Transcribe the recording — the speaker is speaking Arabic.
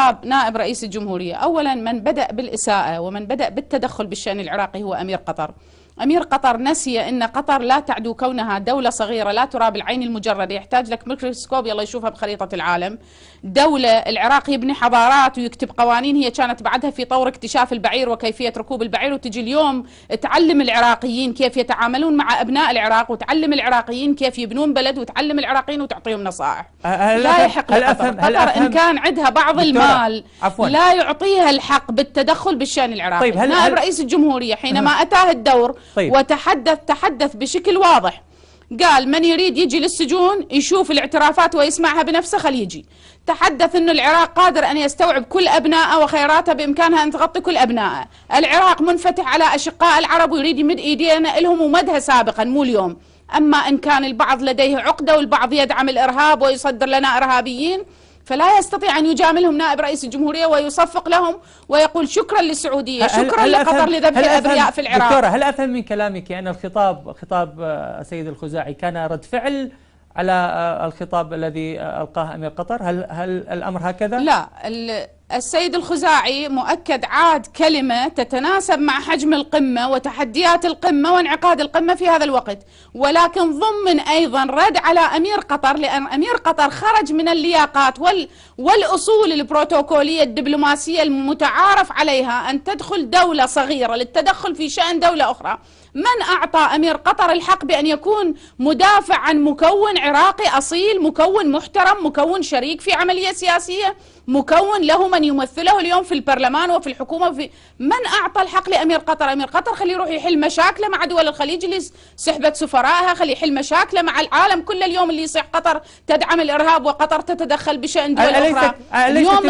خطاب نائب رئيس الجمهورية، أولا من بدأ بالإساءة ومن بدأ بالتدخل بالشأن العراقي هو أمير قطر. أمير قطر نسي أن قطر لا تعدو كونها دولة صغيرة لا ترى بالعين المجردة، يحتاج لك ميكروسكوب يلا يشوفها بخريطة العالم. دولة العراق يبني حضارات ويكتب قوانين، هي كانت بعدها في طور اكتشاف البعير وكيفية ركوب البعير، وتجي اليوم تعلم العراقيين كيف يتعاملون مع أبناء العراق، وتعلم العراقيين كيف يبنون بلد، وتعلم العراقيين وتعطيهم نصائح. لا يحق لقطر. قطر إن كان عندها بعض المال لا يعطيها الحق بالتدخل بالشأن العراقي. طيب نائب رئيس الجمهورية حينما أتاه الدور وتحدث بشكل واضح، قال من يريد يجي للسجون يشوف الاعترافات ويسمعها بنفسه خليه يجي. تحدث أن العراق قادر أن يستوعب كل أبنائه وخيراته بإمكانها أن تغطي كل أبنائه. العراق منفتح على أشقاء العرب ويريد يمد إيدينا لهم ومدها سابقا مو اليوم. أما إن كان البعض لديه عقدة والبعض يدعم الإرهاب ويصدر لنا إرهابيين، فلا يستطيع أن يجاملهم نائب رئيس الجمهورية ويصفق لهم ويقول شكرا للسعودية، شكرا لقطر لذبح الأبرياء في العراق. دكتورة، هل أفهم من كلامك أن خطاب السيد الخزاعي كان رد فعل على الخطاب الذي ألقاه أمير قطر؟ هل الأمر هكذا؟ لا، السيد الخزاعي مؤكد عاد كلمة تتناسب مع حجم القمة وتحديات القمة وانعقاد القمة في هذا الوقت، ولكن ضمن أيضا رد على أمير قطر، لأن أمير قطر خرج من اللياقات والأصول البروتوكولية الدبلوماسية المتعارف عليها أن تدخل دولة صغيرة للتدخل في شأن دولة أخرى. من أعطى أمير قطر الحق بأن يكون مدافع عن مكون عراقي أصيل، مكون محترم، مكون شريك في عملية سياسية، مكون له من يمثله اليوم في البرلمان وفي الحكومة من أعطى الحق لأمير قطر؟ أمير قطر خليه يروح يحل مشاكله مع دول الخليج اللي سحبت سفرائها، خليه يحل مشاكله مع العالم كل اليوم اللي يصيح قطر تدعم الإرهاب وقطر تتدخل بشأن دول أخرى. اليوم